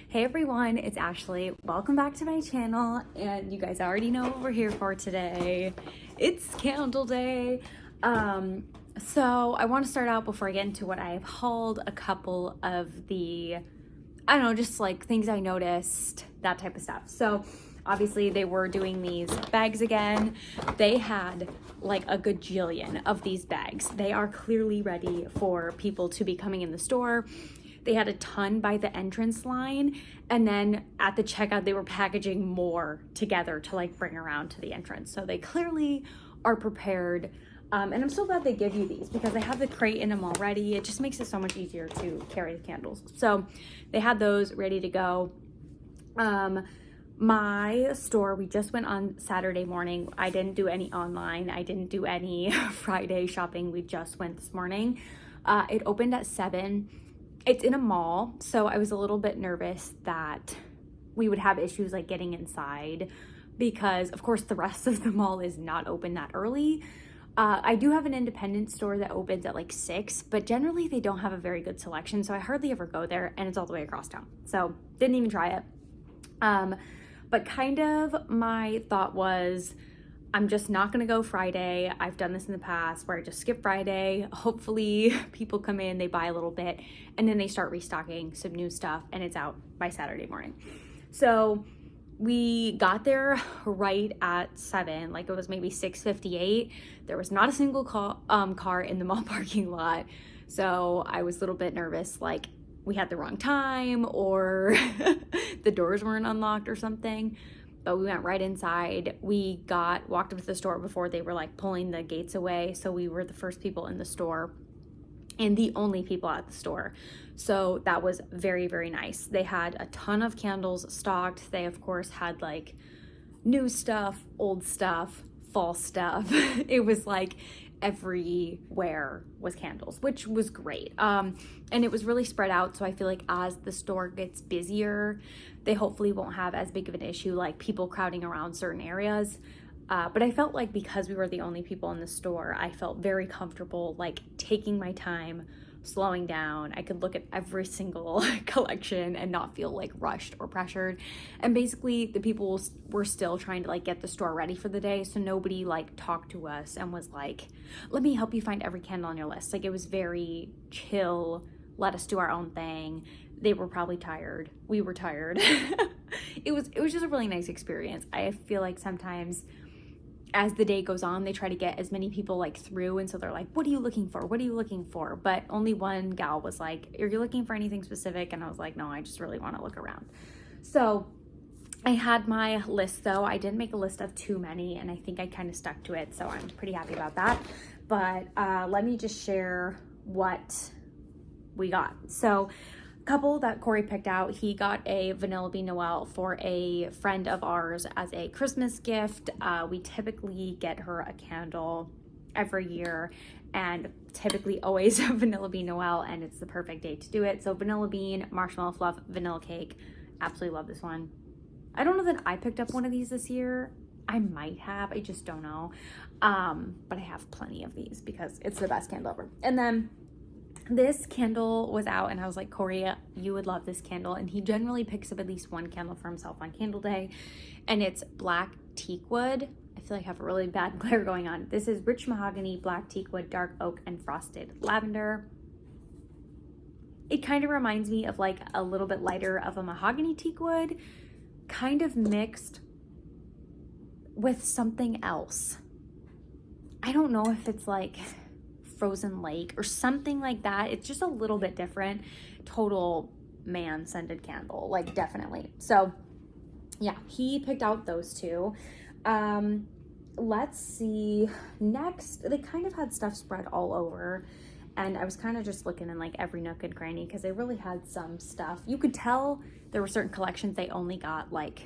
Hey everyone, it's Ashley. Welcome back to my channel, and you guys already know what we're here for today. It's candle day. So I want to start out before I get into what I've hauled, a couple of the, I don't know, just like things I noticed, that type of stuff. So obviously they were doing these bags again. They had like a gajillion of these bags. They are clearly ready for people to be coming in the store. They had a ton by the entrance line, and then at the checkout they were packaging more together to like bring around to the entrance. So they clearly are prepared, and I'm so glad they give you these because they have the crate in them already. It just makes it so much easier to carry the candles. So they had those ready to go. My store, we just went on Saturday morning. I didn't do any online. I didn't do any Friday shopping. We just went this morning. It opened at 7. It's in a mall, so I was a little bit nervous that we would have issues like getting inside because of course the rest of the mall is not open that early. I do have an independent store that opens at like 6, but generally they don't have a very good selection, so I hardly ever go there, and it's all the way across town. So didn't even try it. But kind of my thought was, I'm just not gonna go Friday. I've done this in the past where I just skip Friday. Hopefully people come in, they buy a little bit, and then they start restocking some new stuff, and it's out by Saturday morning. So we got there right at 7, like it was maybe 6:58. There was not a single car in the mall parking lot. So I was a little bit nervous, like we had the wrong time or the doors weren't unlocked or something. But we went right inside. We walked up to the store before they were like pulling the gates away. So we were the first people in the store and the only people at the store. So that was very, very nice. They had a ton of candles stocked. They of course had like new stuff, old stuff, fall stuff. It was like everywhere was candles, which was great. And it was really spread out. So I feel like as the store gets busier, they hopefully won't have as big of an issue like people crowding around certain areas. But I felt like because we were the only people in the store, I felt very comfortable like taking my time, slowing down. I could look at every single collection and not feel like rushed or pressured. And basically the people were still trying to like get the store ready for the day. So nobody like talked to us and was like, let me help you find every candle on your list. Like it was very chill. Let us do our own thing. They were probably tired. We were tired. It was just a really nice experience. I feel like sometimes as the day goes on, they try to get as many people like through, and so they're like, what are you looking for? What are you looking for? But only one gal was like, are you looking for anything specific? And I was like, no, I just really want to look around. So I had my list though. I didn't make a list of too many, and I think I kind of stuck to it, so I'm pretty happy about that. But let me just share what we got. So couple that Corey picked out, he got a Vanilla Bean Noel for a friend of ours as a Christmas gift. We typically get her a candle every year, and typically always a Vanilla Bean Noel, and it's the perfect day to do it. So vanilla bean, marshmallow fluff, vanilla cake. Absolutely love this one. I don't know that I picked up one of these this year. I might have, I just don't know. But I have plenty of these because it's the best candle ever. And then this candle was out, and I was like, Corey, you would love this candle. And he generally picks up at least one candle for himself on candle day, and it's black teakwood. I feel like I have a really bad glare going on. This is rich mahogany, black teakwood, dark oak, and frosted lavender. It kind of reminds me of like a little bit lighter of a mahogany teakwood, kind of mixed with something else. I don't know if it's like frozen lake or something like that. It's just a little bit different. Total man scented candle, like definitely. So yeah, he picked out those two. Let's see, next they kind of had stuff spread all over, and I was kind of just looking in like every nook and cranny because they really had some stuff. You could tell there were certain collections they only got like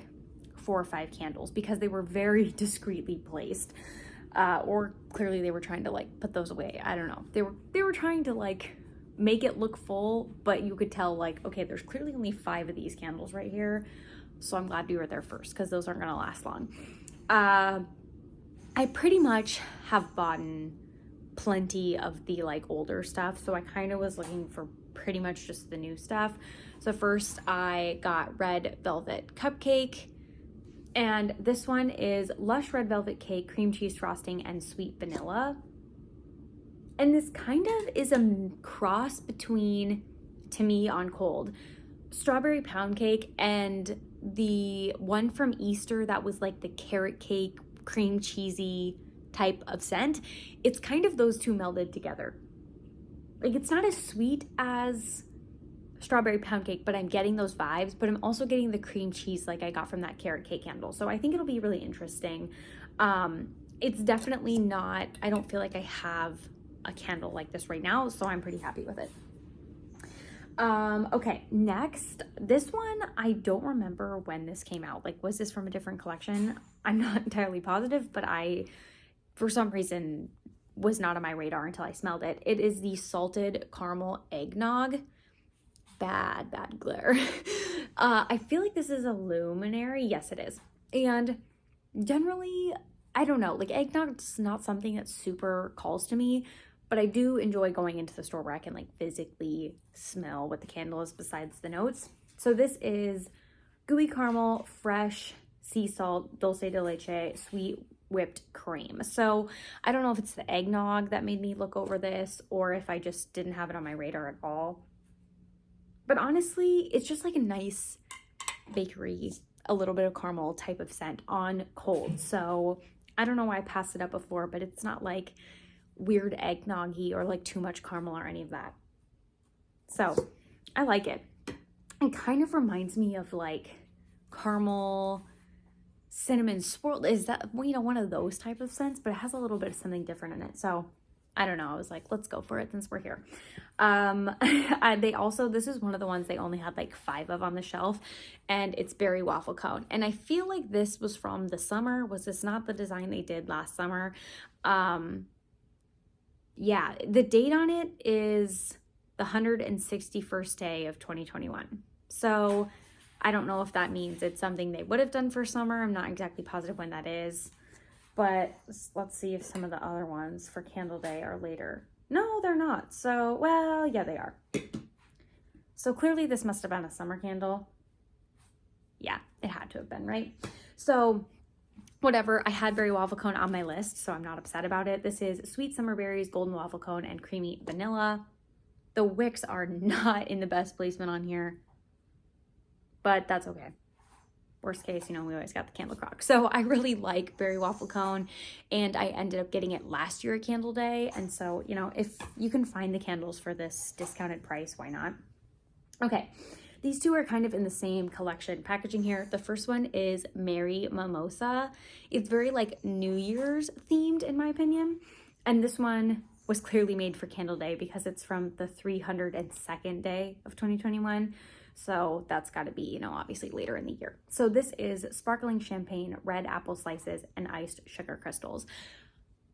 4 or 5 candles because they were very discreetly placed. Or clearly they were trying to like put those away. I don't know. They were trying to like make it look full, but you could tell like, okay, there's clearly only 5 of these candles right here. So I'm glad we were there first because those aren't gonna last long. I pretty much have bought plenty of the like older stuff, so I kind of was looking for pretty much just the new stuff. So first I got Red Velvet Cupcake. And this one is Lush Red Velvet Cake, cream cheese frosting, and sweet vanilla. And this kind of is a cross between, to me on cold, strawberry pound cake and the one from Easter that was like the carrot cake, cream cheesy type of scent. It's kind of those two melded together. Like, it's not as sweet as strawberry pound cake, but I'm getting those vibes, but I'm also getting the cream cheese like I got from that carrot cake candle. So I think it'll be really interesting. It's definitely not, I don't feel like I have a candle like this right now, so I'm pretty happy with it. Okay, next, this one, I don't remember when this came out. Like, was this from a different collection? I'm not entirely positive, but I, for some reason, was not on my radar until I smelled it. It is the salted caramel eggnog. Bad glare. I feel like this is a luminary. Yes, it is. And generally, I don't know, like, eggnog's not something that super calls to me, but I do enjoy going into the store where I can like physically smell what the candle is besides the notes. So this is gooey caramel, fresh sea salt, dulce de leche, sweet whipped cream. So I don't know if it's the eggnog that made me look over this or if I just didn't have it on my radar at all. But honestly, it's just like a nice bakery, a little bit of caramel type of scent on cold. So I don't know why I passed it up before, but it's not like weird eggnoggy or like too much caramel or any of that. So I like it. It kind of reminds me of like caramel, cinnamon swirl. Is that, you know, one of those type of scents, but it has a little bit of something different in it. So I don't know. I was like, let's go for it since we're here. They also, this is one of the ones they only had like 5 of on the shelf, and it's berry waffle cone. And I feel like this was from the summer. Was this not the design they did last summer? Yeah, the date on it is the 161st day of 2021. So I don't know if that means it's something they would have done for summer. I'm not exactly positive when that is. But let's see if some of the other ones for Candle Day are later. No, they're not. So, well, yeah, they are. So clearly this must have been a summer candle. Yeah, it had to have been, right? So whatever, I had berry waffle cone on my list, so I'm not upset about it. This is sweet summer berries, golden waffle cone, and creamy vanilla. The wicks are not in the best placement on here, but that's okay. Worst case, you know, we always got the candle crock. So I really like berry waffle cone, and I ended up getting it last year at Candle Day. And so, you know, if you can find the candles for this discounted price, why not? Okay, these two are kind of in the same collection packaging here. The first one is Merry Mimosa. It's very like New Year's themed in my opinion. And this one was clearly made for Candle Day because it's from the 302nd day of 2021. So that's got to be, you know, obviously later in the year. So this is sparkling champagne, red apple slices, and iced sugar crystals.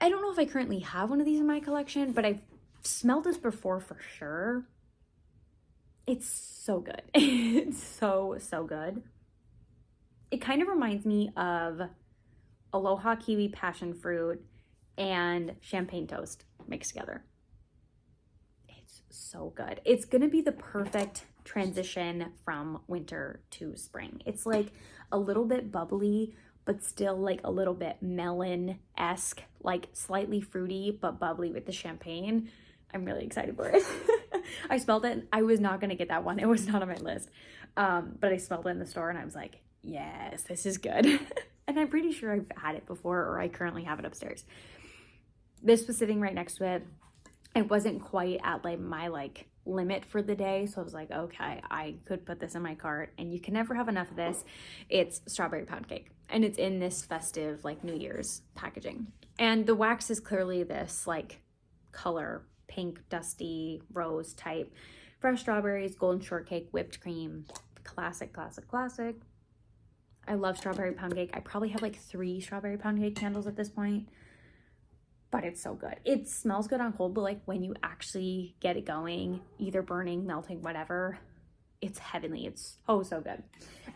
I don't know if I currently have one of these in my collection, but I've smelled this before for sure. It's so good. It's so good. It kind of reminds me of Aloha Kiwi Passion Fruit and Champagne Toast mixed together. It's so good. It's going to be the perfect transition from winter to spring. It's like a little bit bubbly, but still like a little bit melon-esque, like slightly fruity, but bubbly with the champagne. I'm really excited for it. I smelled it. I was not going to get that one. It was not on my list. But I smelled it in the store and I was like, yes, this is good. And I'm pretty sure I've had it before, or I currently have it upstairs. This was sitting right next to it. It wasn't quite at like my like limit for the day, so I was like, okay, I could put this in my cart. And you can never have enough of this. It's strawberry pound cake, and it's in this festive like New Year's packaging. And the wax is clearly this like color, pink, dusty, rose type. Fresh strawberries, golden shortcake, whipped cream. Classic. I love strawberry pound cake. I probably have like 3 strawberry pound cake candles at this point. But it's so good. It smells good on cold, but like when you actually get it going, either burning, melting, whatever, it's heavenly. It's oh so good.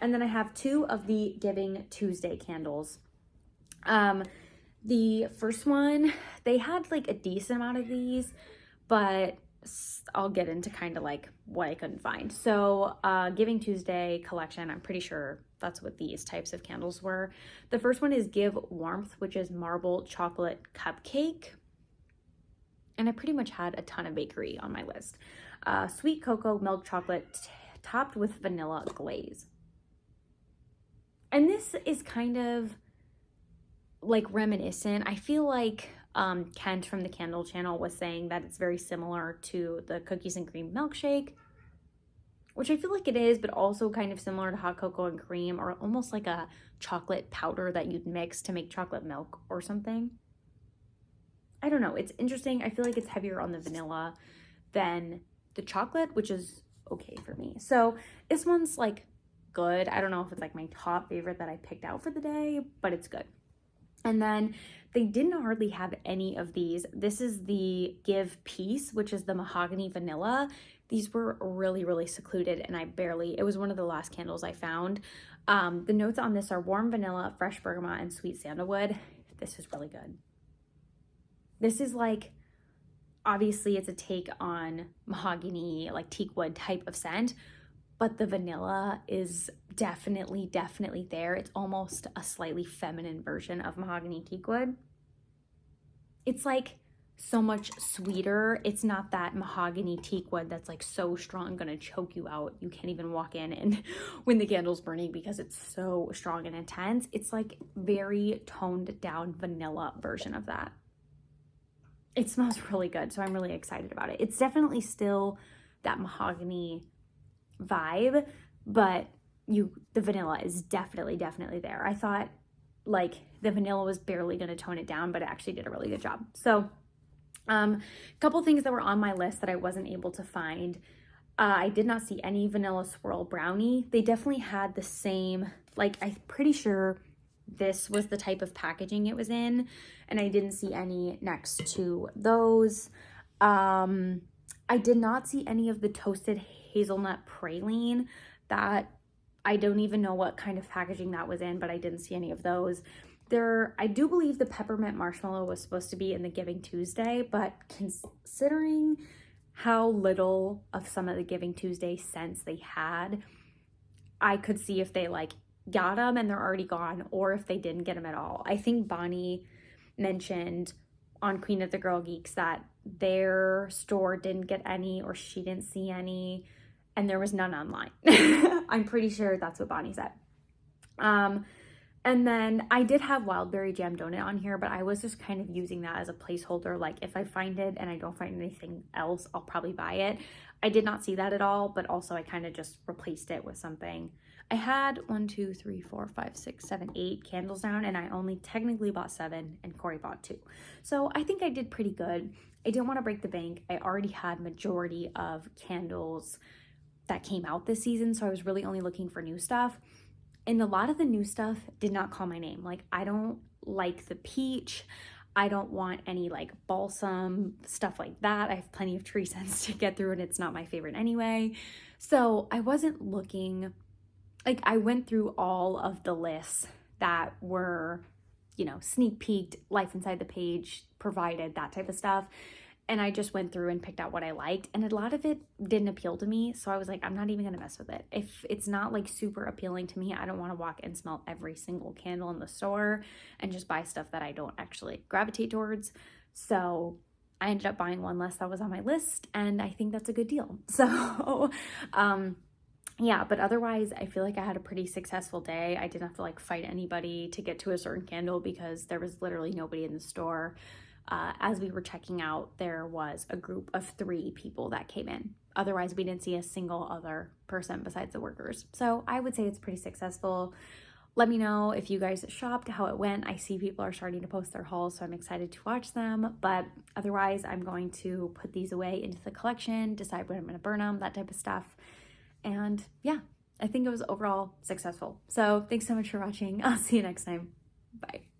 And then I have 2 of the Giving Tuesday candles. The first one, they had like a decent amount of these, but I'll get into kind of like what I couldn't find. So Giving Tuesday collection, I'm pretty sure that's what these types of candles were. The first one is Give Warmth, which is marble chocolate cupcake. And I pretty much had a ton of bakery on my list. Sweet cocoa milk chocolate topped with vanilla glaze. And this is kind of like reminiscent. I feel like Kent from the Candle Channel was saying that it's very similar to the cookies and cream milkshake, which I feel like it is, but also kind of similar to hot cocoa and cream, or almost like a chocolate powder that you'd mix to make chocolate milk or something. I don't know. It's interesting. I feel like it's heavier on the vanilla than the chocolate, which is okay for me. So this one's like good. I don't know if it's like my top favorite that I picked out for the day, but it's good. And then they didn't hardly have any of these. This is the Give Peace, which is the Mahogany Vanilla. These were really, really secluded, and it was one of the last candles I found. The notes on this are warm vanilla, fresh bergamot, and sweet sandalwood. This is really good. This is like, obviously it's a take on mahogany, like teak wood type of scent, but the vanilla is definitely there. It's almost a slightly feminine version of mahogany teak wood. It's like so much sweeter. It's not that mahogany teak wood that's like so strong, gonna choke you out. You can't even walk in and when the candle's burning because it's so strong and intense. It's like very toned down vanilla version of that. It smells really good, so I'm really excited about it. It's definitely still that mahogany vibe, but the vanilla is definitely there. I thought like the vanilla was barely going to tone it down, but it actually did a really good job. So a couple things that were on my list that I wasn't able to find. I did not see any vanilla swirl brownie. They definitely had the same, like I'm pretty sure this was the type of packaging it was in, and I didn't see any next to those. I did not see any of the toasted hazelnut praline. That I don't even know what kind of packaging that was in, but I didn't see any of those. I do believe the peppermint marshmallow was supposed to be in the Giving Tuesday, but considering how little of some of the Giving Tuesday scents they had, I could see if they like got them and they're already gone, or if they didn't get them at all. I think Bonnie mentioned on Queen of the Girl Geeks that their store didn't get any, or she didn't see any, and there was none online. I'm pretty sure that's what Bonnie said. And then I did have Wildberry Jam Donut on here, but I was just kind of using that as a placeholder. Like if I find it and I don't find anything else, I'll probably buy it. I did not see that at all, but also I kind of just replaced it with something. I had 1, 2, 3, 4, 5, 6, 7, 8 candles down, and I only technically bought 7 and Corey bought 2. So I think I did pretty good. I didn't want to break the bank. I already had majority of candles that came out this season, so I was really only looking for new stuff. And a lot of the new stuff did not call my name. Like I don't like the peach. I don't want any like balsam, stuff like that. I have plenty of tree scents to get through, and it's not my favorite anyway. So I wasn't looking, like I went through all of the lists that were, you know, sneak peeked, life inside the page, provided, that type of stuff. And I just went through and picked out what I liked, and a lot of it didn't appeal to me. So I was like, I'm not even gonna mess with it. If it's not like super appealing to me, I don't want to walk and smell every single candle in the store and just buy stuff that I don't actually gravitate towards. So I ended up buying one less that was on my list, and I think that's a good deal. So yeah, but otherwise I feel like I had a pretty successful day. I didn't have to like fight anybody to get to a certain candle because there was literally nobody in the store. As we were checking out, there was a group of 3 people that came in. Otherwise, we didn't see a single other person besides the workers. So I would say it's pretty successful. Let me know if you guys shopped, how it went. I see people are starting to post their hauls, so I'm excited to watch them. But otherwise, I'm going to put these away into the collection, decide when I'm going to burn them, that type of stuff. And yeah, I think it was overall successful. So thanks so much for watching. I'll see you next time. Bye.